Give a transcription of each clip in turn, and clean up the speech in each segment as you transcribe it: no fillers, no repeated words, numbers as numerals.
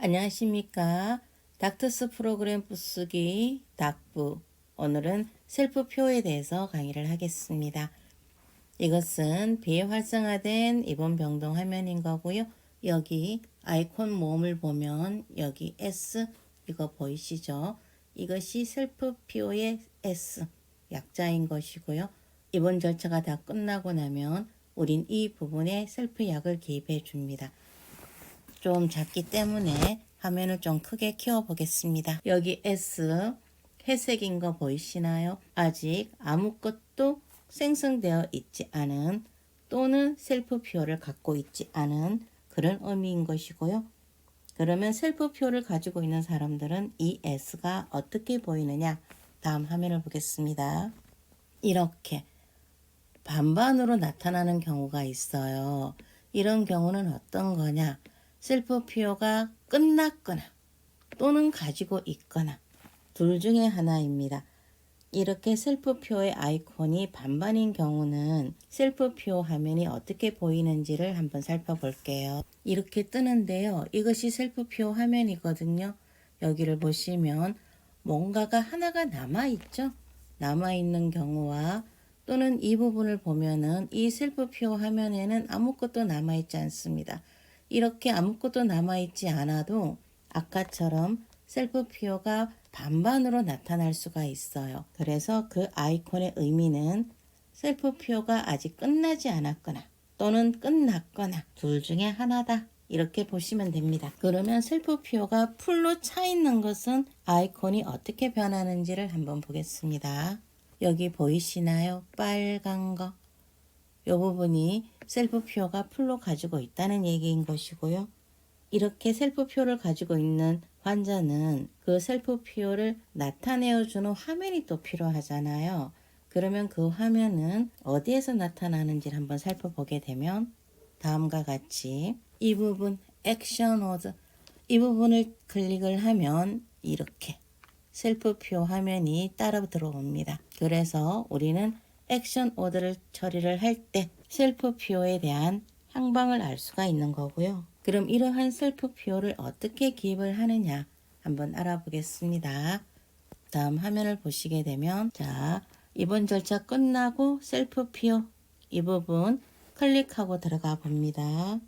안녕하십니까. 닥터스 프로그램 부수기 닥부. 오늘은 셀프표에 대해서 강의를 하겠습니다. 이것은 비활성화된 이번 병동 화면인 거고요. 여기 아이콘 모음을 보면 여기 S 이거 보이시죠? 이것이 셀프표의 S 약자인 것이고요. 입원 절차가 다 끝나고 나면 우린 이 부분에 셀프 약을 기입해 줍니다. 좀 작기 때문에 화면을 좀 크게 키워 보겠습니다. 여기 S 회색인 거 보이시나요? 아직 아무것도 생성되어 있지 않은 또는 셀프표를 갖고 있지 않은 그런 의미인 것이고요. 그러면 셀프표를 가지고 있는 사람들은 이 S가 어떻게 보이느냐? 다음 화면을 보겠습니다. 이렇게 반반으로 나타나는 경우가 있어요. 이런 경우는 어떤 거냐? 셀프표가 끝났거나 또는 가지고 있거나 둘 중에 하나입니다. 이렇게 셀프표의 아이콘이 반반인 경우는 셀프표 화면이 어떻게 보이는지를 한번 살펴볼게요. 이렇게 뜨는데요. 이것이 셀프표 화면이거든요. 여기를 보시면 뭔가가 하나가 남아있죠. 남아있는 경우와 또는 이 부분을 보면은 이 셀프표 화면에는 아무것도 남아있지 않습니다. 이렇게 아무것도 남아있지 않아도 아까처럼 셀프표가 반반으로 나타날 수가 있어요. 그래서 그 아이콘의 의미는 셀프표가 아직 끝나지 않았거나 또는 끝났거나 둘 중에 하나다. 이렇게 보시면 됩니다. 그러면 셀프표가 풀로 차 있는 것은 아이콘이 어떻게 변하는지를 한번 보겠습니다. 여기 보이시나요? 빨간 거. 이 부분이 셀프표가 풀로 가지고 있다는 얘기인 것이고요. 이렇게 셀프표를 가지고 있는 환자는 그 셀프표를 나타내어주는 화면이 또 필요하잖아요. 그러면 그 화면은 어디에서 나타나는지를 한번 살펴보게 되면 다음과 같이 이 부분 액션 워드 이 부분을 클릭을 하면 이렇게 셀프표 화면이 따라 들어옵니다. 그래서 우리는 액션 오더를 처리를 할 때 셀프표에 대한 향방을 알 수가 있는 거고요. 그럼 이러한 셀프표를 어떻게 기입을 하느냐 한번 알아보겠습니다. 다음 화면을 보시게 되면 자 입원 절차 끝나고 셀프표 이 부분 클릭하고 들어가 봅니다.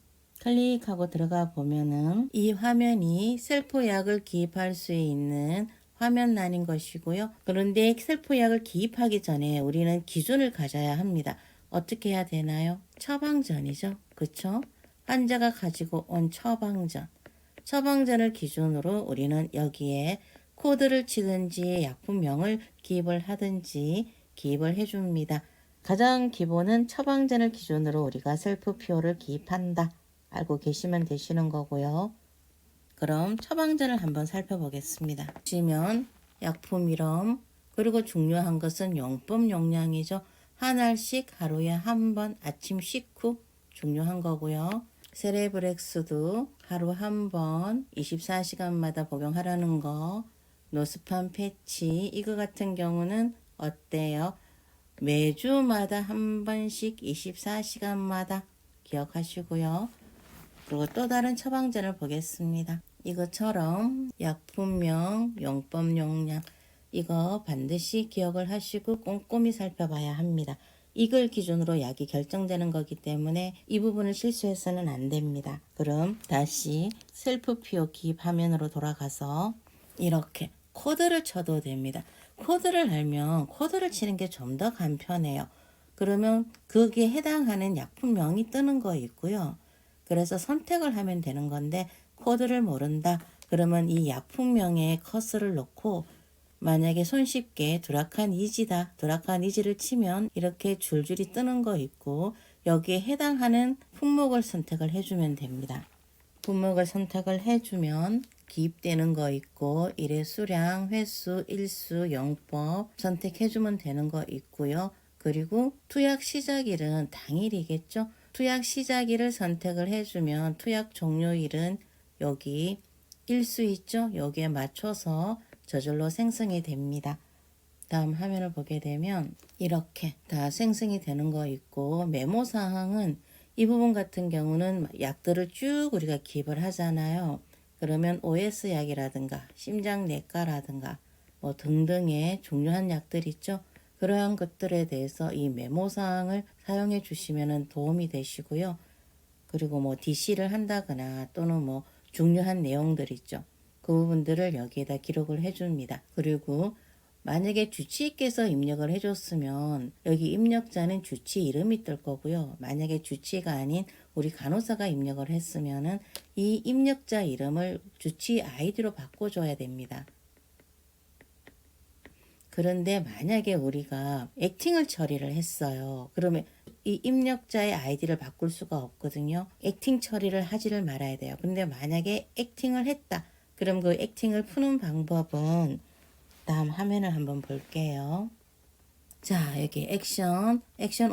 클릭하고 들어가 보면은 이 화면이 셀프 약을 기입할 수 있는 화면란인 것이고요. 그런데 셀프 약을 기입하기 전에 우리는 기준을 가져야 합니다. 어떻게 해야 되나요? 처방전이죠. 그쵸? 환자가 가지고 온 처방전. 처방전을 기준으로 우리는 여기에 코드를 치든지 약품명을 기입을 하든지 기입을 해줍니다. 가장 기본은 처방전을 기준으로 우리가 셀프표를 기입한다. 알고 계시면 되시는 거고요. 그럼 처방전을 한번 살펴보겠습니다. 보시면 약품 이름 그리고 중요한 것은 용법 용량이죠. 한 알씩 하루에 한 번 아침 식후 중요한 거고요. 세레브렉스도 하루 한 번 24시간마다 복용하라는 거. 노스판 패치 이거 같은 경우는 어때요? 매주마다 한 번씩 24시간마다 기억하시고요. 그리고 또 다른 처방전을 보겠습니다. 이것처럼 약품명, 용법 용량 이거 반드시 기억을 하시고 꼼꼼히 살펴봐야 합니다. 이걸 기준으로 약이 결정되는 거기 때문에 이 부분을 실수해서는 안 됩니다. 그럼 다시 셀프표 기입 화면으로 돌아가서 이렇게 코드를 쳐도 됩니다. 코드를 알면 코드를 치는 게 좀 더 간편해요. 그러면 거기에 해당하는 약품명이 뜨는 거 있고요. 그래서 선택을 하면 되는 건데 코드를 모른다. 그러면 이 약품명에 커서를 놓고 만약에 손쉽게 두라칸 이지다. 두라칸 이지를 치면 이렇게 줄줄이 뜨는 거 있고 여기에 해당하는 품목을 선택을 해주면 됩니다. 품목을 선택을 해주면 기입되는 거 있고 일의 수량, 횟수, 일수, 용법 선택해주면 되는 거 있고요. 그리고 투약 시작일은 당일이겠죠. 투약 시작일을 선택을 해주면 투약 종료일은 여기 일수 있죠. 여기에 맞춰서 저절로 생성이 됩니다. 다음 화면을 보게 되면 이렇게 다 생성이 되는 거 있고 메모 사항은 이 부분 같은 경우는 약들을 쭉 우리가 기입을 하잖아요. 그러면 OS 약이라든가 심장내과라든가 뭐 등등의 중요한 약들 있죠. 그러한 것들에 대해서 이 메모사항을 사용해 주시면 도움이 되시고요. 그리고 뭐 DC를 한다거나 또는 뭐 중요한 내용들 있죠. 그 부분들을 여기에다 기록을 해줍니다. 그리고 만약에 주치의께서 입력을 해줬으면 여기 입력자는 주치의 이름이 뜰 거고요. 만약에 주치의가 아닌 우리 간호사가 입력을 했으면은 이 입력자 이름을 주치의 아이디로 바꿔줘야 됩니다. 그런데 만약에 우리가 액팅을 처리를 했어요. 그러면 이 입력자의 아이디를 바꿀 수가 없거든요. 액팅 처리를 하지를 말아야 돼요. 근데 만약에 액팅을 했다. 그럼 그 액팅을 푸는 방법은 다음 화면을 한번 볼게요. 자, 여기 액션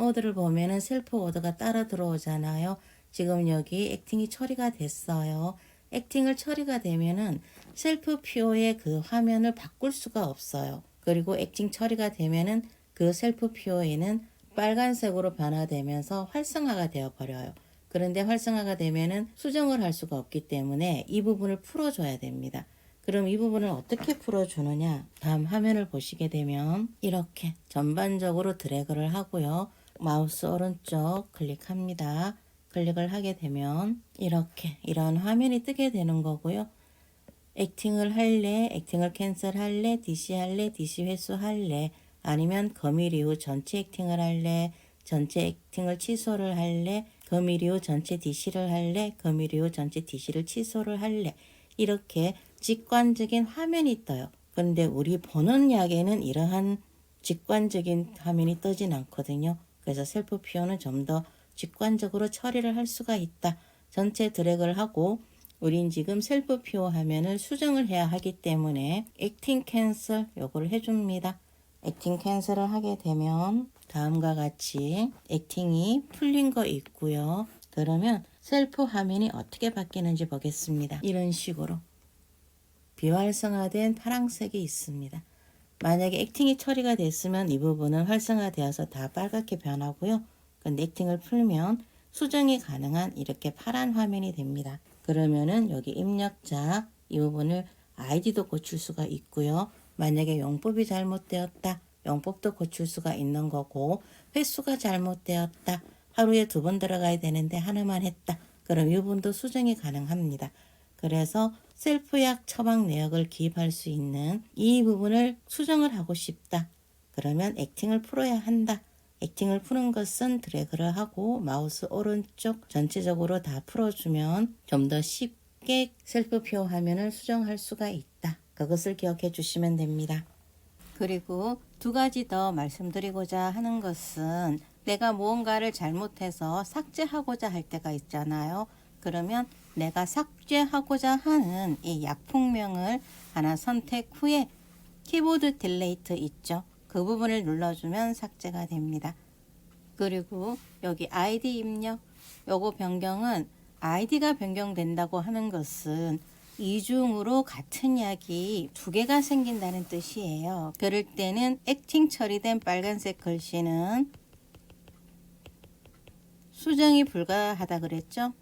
오더를 보면은 셀프 오더가 따라 들어오잖아요. 지금 여기 액팅이 처리가 됐어요. 액팅을 처리가 되면은 셀프 PO의 그 화면을 바꿀 수가 없어요. 그리고 액팅 처리가 되면은 그 셀프 PO에는 빨간색으로 변화되면서 활성화가 되어 버려요. 그런데 활성화가 되면은 수정을 할 수가 없기 때문에 이 부분을 풀어줘야 됩니다. 그럼 이 부분을 어떻게 풀어주느냐? 다음 화면을 보시게 되면 이렇게 전반적으로 드래그를 하고요. 마우스 오른쪽 클릭합니다. 클릭을 하게 되면 이렇게 이런 화면이 뜨게 되는 거고요. 액팅을 할래, 액팅을 캔슬 할래, DC 할래, DC 회수 할래, 아니면 검일 이후 전체 액팅을 할래, 전체 액팅을 취소를 할래, 검일 이후 전체 DC를 할래, 검일 이후 전체 DC를 취소를 할래. 이렇게 직관적인 화면이 떠요. 그런데 우리 보는 약에는 이러한 직관적인 화면이 뜨진 않거든요. 그래서 셀프 PO는 좀 더 직관적으로 처리를 할 수가 있다. 전체 드래그를 하고 우린 지금 셀프 PO 화면을 수정을 해야 하기 때문에 액팅 캔슬 요거를 해줍니다. 액팅 캔슬을 하게 되면 다음과 같이 액팅이 풀린 거 있고요. 그러면 셀프 화면이 어떻게 바뀌는지 보겠습니다. 이런 식으로 비활성화된 파란색이 있습니다. 만약에 액팅이 처리가 됐으면 이 부분은 활성화되어서 다 빨갛게 변하고요. 근데 액팅을 풀면 수정이 가능한 이렇게 파란 화면이 됩니다. 그러면은 여기 입력자 이 부분을 아이디도 고칠 수가 있고요. 만약에 용법이 잘못되었다. 용법도 고칠 수가 있는 거고 횟수가 잘못되었다. 하루에 2번 들어가야 되는데 하나만 했다. 그럼 이 부분도 수정이 가능합니다. 그래서 셀프약 처방 내역을 기입할 수 있는 이 부분을 수정을 하고 싶다. 그러면 액팅을 풀어야 한다. 액팅을 푸는 것은 드래그를 하고 마우스 오른쪽 전체적으로 다 풀어주면 좀 더 쉽게 셀프 PO 화면을 수정할 수가 있다. 그것을 기억해 주시면 됩니다. 그리고 2가지 더 말씀드리고자 하는 것은 내가 무언가를 잘못해서 삭제하고자 할 때가 있잖아요. 그러면 내가 삭제하고자 하는 이 약품명을 하나 선택 후에 키보드 딜레이트 있죠. 그 부분을 눌러주면 삭제가 됩니다. 그리고 여기 아이디 입력 요거 변경은 아이디가 변경된다고 하는 것은 이중으로 같은 약이 2개가 생긴다는 뜻이에요. 그럴 때는 액팅 처리된 빨간색 글씨는 수정이 불가하다 그랬죠.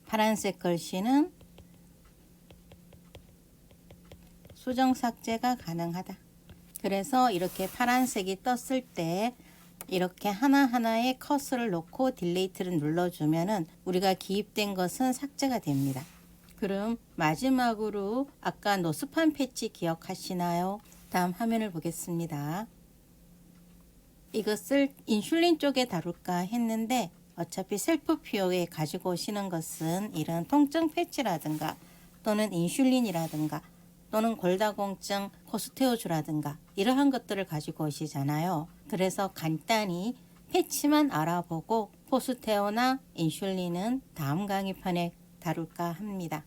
파란색 글씨는 수정 삭제가 가능하다. 그래서 이렇게 파란색이 떴을 때 이렇게 하나하나의 커서를 놓고 딜레이트를 눌러주면은 우리가 기입된 것은 삭제가 됩니다. 그럼 마지막으로 아까 노스판 패치 기억하시나요? 다음 화면을 보겠습니다. 이것을 인슐린 쪽에 다룰까 했는데 어차피 셀프 PO에 가지고 오시는 것은 이런 통증 패치라든가 또는 인슐린이라든가 또는 골다공증 코스테오주라든가 이러한 것들을 가지고 오시잖아요. 그래서 간단히 패치만 알아보고 포스테오나 인슐린은 다음 강의편에 다룰까 합니다.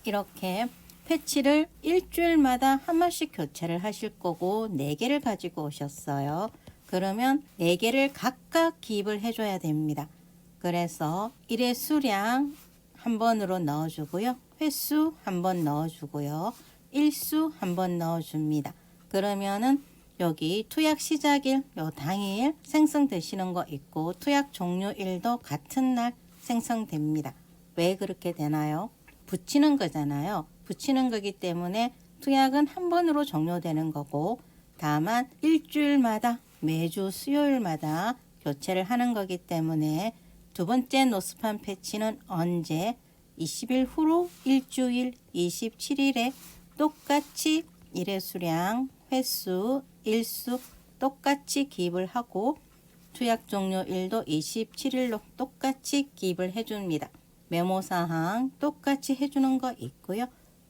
이렇게 패치를 일주일마다 한 번씩 교체를 하실 거고 4개를 가지고 오셨어요. 그러면 4개를 각각 기입을 해줘야 됩니다. 그래서 1회 수량 한 번으로 넣어주고요. 횟수 한 번 넣어주고요. 일수 한 번 넣어줍니다. 그러면은 여기 투약 시작일 요 당일 생성되시는 거 있고 투약 종료일도 같은 날 생성됩니다. 왜 그렇게 되나요? 붙이는 거잖아요. 붙이는 거기 때문에 투약은 한 번으로 종료되는 거고, 다만 일주일마다 매주 수요일마다 교체를 하는 거기 때문에 두 번째 노스판 패치는 언제? 20일 후로 일주일 27일에 똑같이 일회 수량, 횟수, 일수 똑같이 기입을 하고 투약 종료일도 27일로 똑같이 기입을 해줍니다. 메모사항 똑같이 해주는 거 있고요.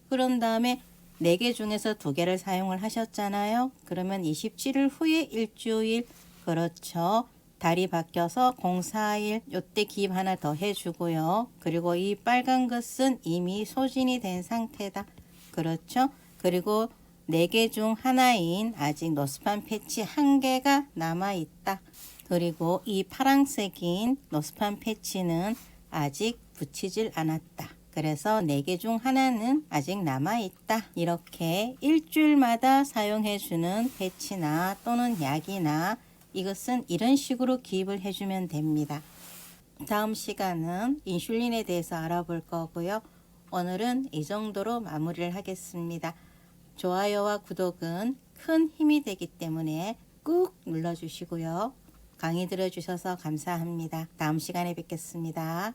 그런 다음에 4개 중에서 2개를 사용을 하셨잖아요. 그러면 27일 후에 일주일, 그렇죠. 달이 바뀌어서 04일 요때 기입 하나 더 해주고요. 그리고 이 빨간 것은 이미 소진이 된 상태다. 그렇죠. 그리고 4개 중 하나인 아직 노스판 패치 1개가 남아있다. 그리고 이 파란색인 노스판 패치는 아직 붙이질 않았다. 그래서 4개 중 하나는 아직 남아있다. 이렇게 일주일마다 사용해주는 패치나 또는 약이나 이것은 이런 식으로 기입을 해주면 됩니다. 다음 시간은 인슐린에 대해서 알아볼 거고요. 오늘은 이 정도로 마무리를 하겠습니다. 좋아요와 구독은 큰 힘이 되기 때문에 꾹 눌러주시고요. 강의 들어주셔서 감사합니다. 다음 시간에 뵙겠습니다.